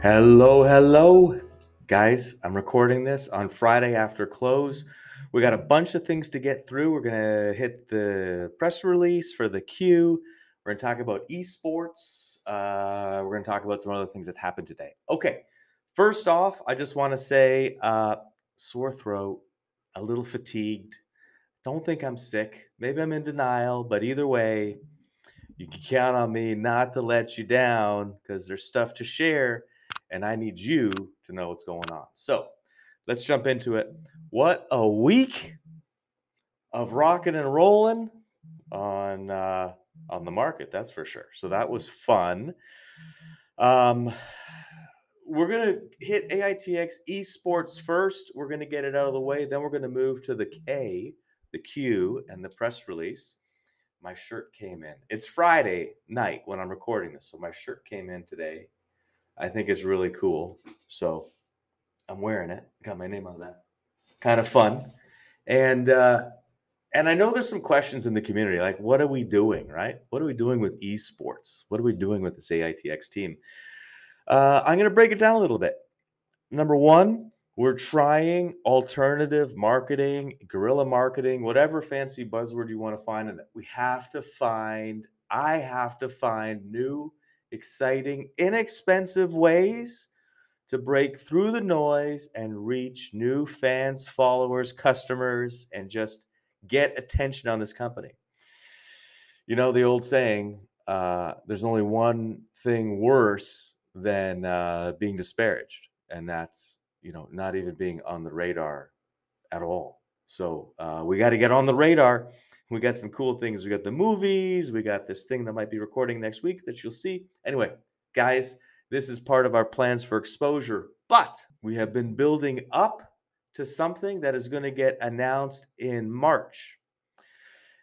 Hello, guys. I'm recording this on Friday after close. We got a bunch of things to get through. We're going to hit the press release for the Q. We're going to talk about eSports. We're going to talk about some other things that happened today. Okay. First off, I just want to say sore throat, a little fatigued. Don't think I'm sick. Maybe I'm in denial, but either way, you can count on me not to let you down because there's stuff to share and I need you to know what's going on. So let's jump into it. What a week of rocking and rolling on the market, that's for sure. So that was fun. We're gonna hit AITX eSports first. We're gonna get it out of the way. Then we're gonna move to the K, the Q, and the press release. My shirt came in. It's Friday night when I'm recording this, so my shirt came in today. I think it's really cool, so I'm wearing it. Got my name on that. Kind of fun, and I know there's some questions in the community, like what are we doing, right? What are we doing with esports? What are we doing with this AITX team? I'm going to break it down a little bit. Number one, we're trying alternative marketing, guerrilla marketing, whatever fancy buzzword you want to find in it. I have to find new, exciting, inexpensive ways to break through the noise and reach new fans, followers, customers, and just get attention on this company. You know, the old saying, there's only one thing worse than being disparaged, and that's, not even being on the radar at all. So we got to get on the radar. We got some cool things. We got the movies. We got this thing that might be recording next week that you'll see. Anyway, guys, this is part of our plans for exposure, but we have been building up to something that is going to get announced in March.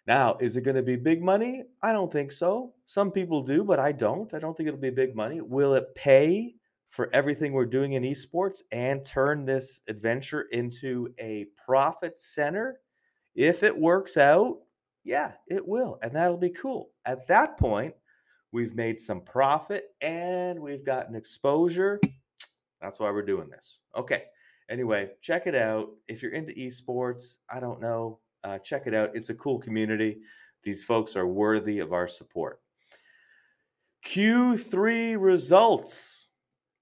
Now, is it going to be big money? I don't think so. Some people do, but I don't. I don't think it'll be big money. Will it pay for everything we're doing in esports and turn this adventure into a profit center? If it works out, yeah, it will. And that'll be cool. At that point, we've made some profit and we've gotten exposure. That's why we're doing this. Okay. Anyway, check it out. If you're into esports, I don't know, check it out. It's a cool community. These folks are worthy of our support. Q3 results.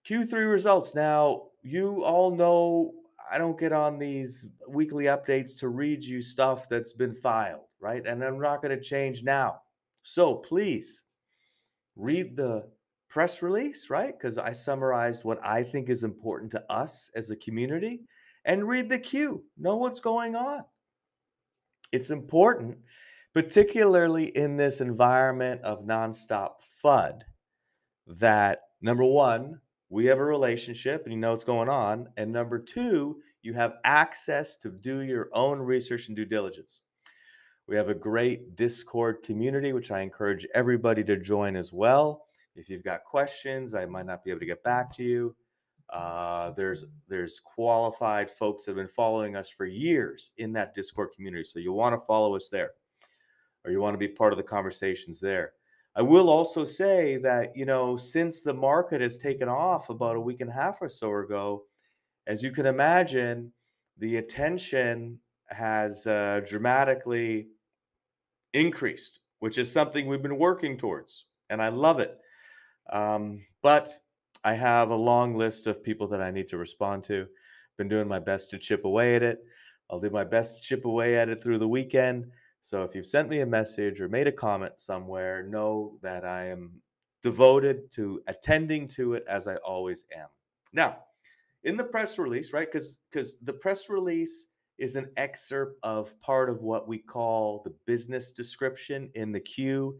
Q3 results. Now, you all know I don't get on these weekly updates to read you stuff that's been filed, right? And I'm not going to change now. So please read the press release, right? Because I summarized what I think is important to us as a community, and read the Q. Know what's going on. It's important, particularly in this environment of nonstop FUD, that number one, we have a relationship and you know what's going on. And number two, you have access to do your own research and due diligence. We have a great Discord community, which I encourage everybody to join as well. If you've got questions, I might not be able to get back to you. There's qualified folks that have been following us for years in that Discord community. So you'll want to follow us there, or you want to be part of the conversations there. I will also say that, since the market has taken off about a week and a half or so ago, as you can imagine, the attention has dramatically increased, which is something we've been working towards, and I love it. But I have a long list of people that I need to respond to. Been doing my best to chip away at it. I'll do my best to chip away at it through the weekend. So if you've sent me a message or made a comment somewhere, know that I am devoted to attending to it, as I always am. Now, in the press release, right? Because the press release is an excerpt of part of what we call the business description in the Q.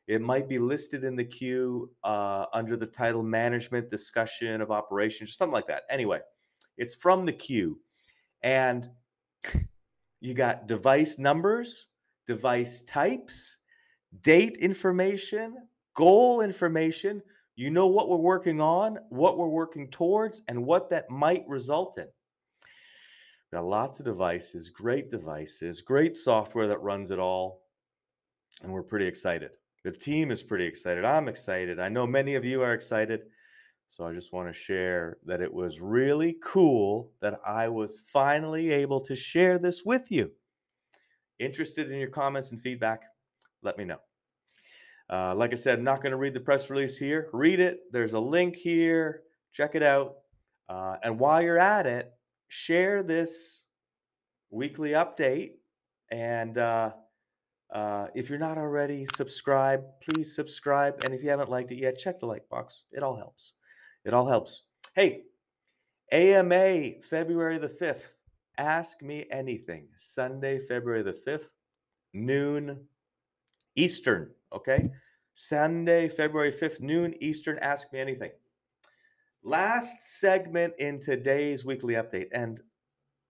It might be listed in the Q under the title Management Discussion of Operations or something like that. Anyway, it's from the Q. And you got device numbers, device types, date information, goal information. You know what we're working on, what we're working towards, and what that might result in. Got lots of devices, great software that runs it all, and we're pretty excited. The team is pretty excited. I'm excited. I know many of you are excited. So I just want to share that it was really cool that I was finally able to share this with you. Interested in your comments and feedback? Let me know. Like I said, I'm not going to read the press release here. Read it. There's a link here. Check it out. And while you're at it, share this weekly update. And if you're not already subscribed, please subscribe. And if you haven't liked it yet, check the like box. It all helps. It all helps. Hey, AMA February the 5th. Ask me anything. Sunday, February the 5th, noon Eastern. Okay. Sunday, February 5th, noon Eastern. Ask me anything. Last segment in today's weekly update. And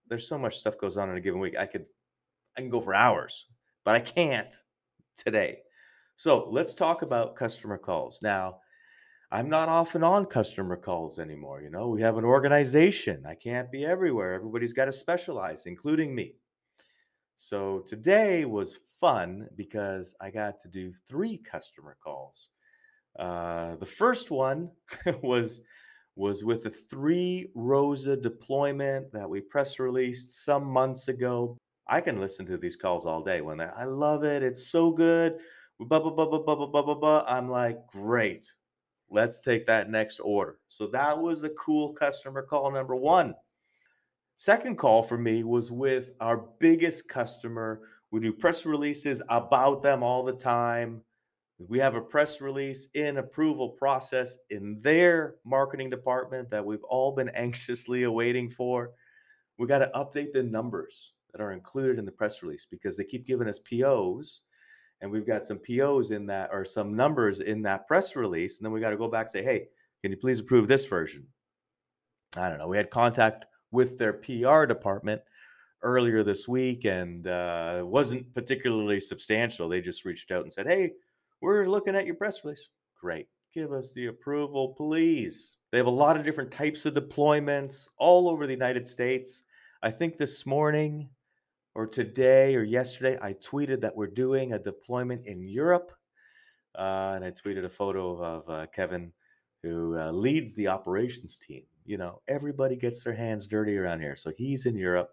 there's so much stuff goes on in a given week. I can go for hours, but I can't today. So let's talk about customer calls. Now, I'm not often on customer calls anymore. We have an organization. I can't be everywhere. Everybody's got to specialize, including me. So today was fun because I got to do 3 customer calls. The first one was with the 3 Rosa deployment that we press released some months ago. I can listen to these calls all day when I love it. It's so good. Blah, blah, blah, blah, blah, blah, blah, blah, blah. I'm like, great. Let's take that next order. So that was a cool customer call number 1. Second call for me was with our biggest customer. We do press releases about them all the time. We have a press release in approval process in their marketing department that we've all been anxiously awaiting for. We got to update the numbers that are included in the press release because they keep giving us POs, and we've got some POs in that, or some numbers in that press release. And then we got to go back and say, hey, can you please approve this version? I don't know. We had contact with their PR department earlier this week, and it wasn't particularly substantial. They just reached out and said, hey, we're looking at your press release. Great. Give us the approval, please. They have a lot of different types of deployments all over the United States. I think this morning or today or yesterday, I tweeted that we're doing a deployment in Europe. And I tweeted a photo of Kevin, who leads the operations team. Everybody gets their hands dirty around here. So he's in Europe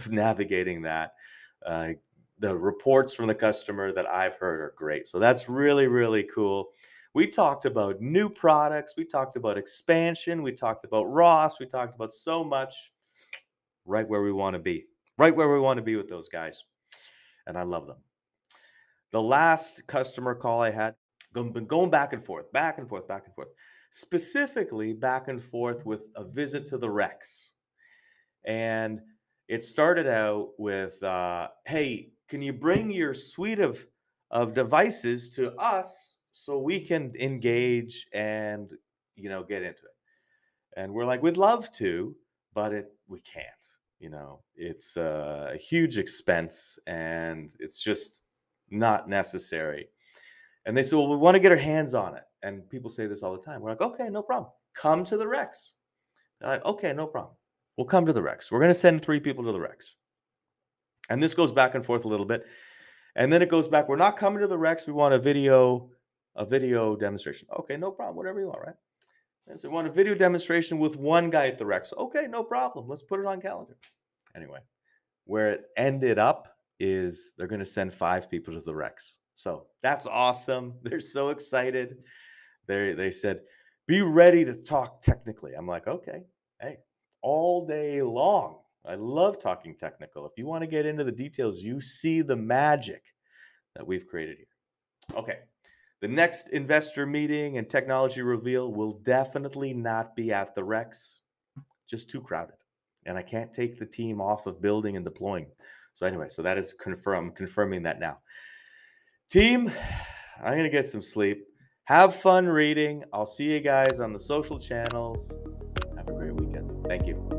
navigating that. The reports from the customer that I've heard are great. So that's really, really cool. We talked about new products. We talked about expansion. We talked about Ross. We talked about so much. Right where we want to be. Right where we want to be with those guys. And I love them. The last customer call I had, been going back and forth, back and forth, back and forth. Specifically, back and forth with a visit to the Rex. And it started out with, hey, can you bring your suite of devices to us so we can engage and, get into it? And we're like, we'd love to, but we can't. It's a huge expense and it's just not necessary. And they said, well, we want to get our hands on it. And people say this all the time. We're like, okay, no problem. Come to the Rex. They're like, okay, no problem. We'll come to the Rex. We're going to send 3 people to the Rex. And this goes back and forth a little bit. And then it goes back. We're not coming to the Rex. We want a video demonstration. Okay, no problem. Whatever you want, right? And so we want a video demonstration with one guy at the Rex. Okay, no problem. Let's put it on calendar. Anyway, where it ended up is they're going to send 5 people to the Rex. So that's awesome. They're so excited. They said, be ready to talk technically. I'm like, okay, hey, all day long. I love talking technical. If you want to get into the details, you see the magic that we've created here. Okay. The next investor meeting and technology reveal will definitely not be at the Rex. Just too crowded. And I can't take the team off of building and deploying. So anyway, so that is confirming that now. Team, I'm going to get some sleep. Have fun reading. I'll see you guys on the social channels. Have a great weekend. Thank you.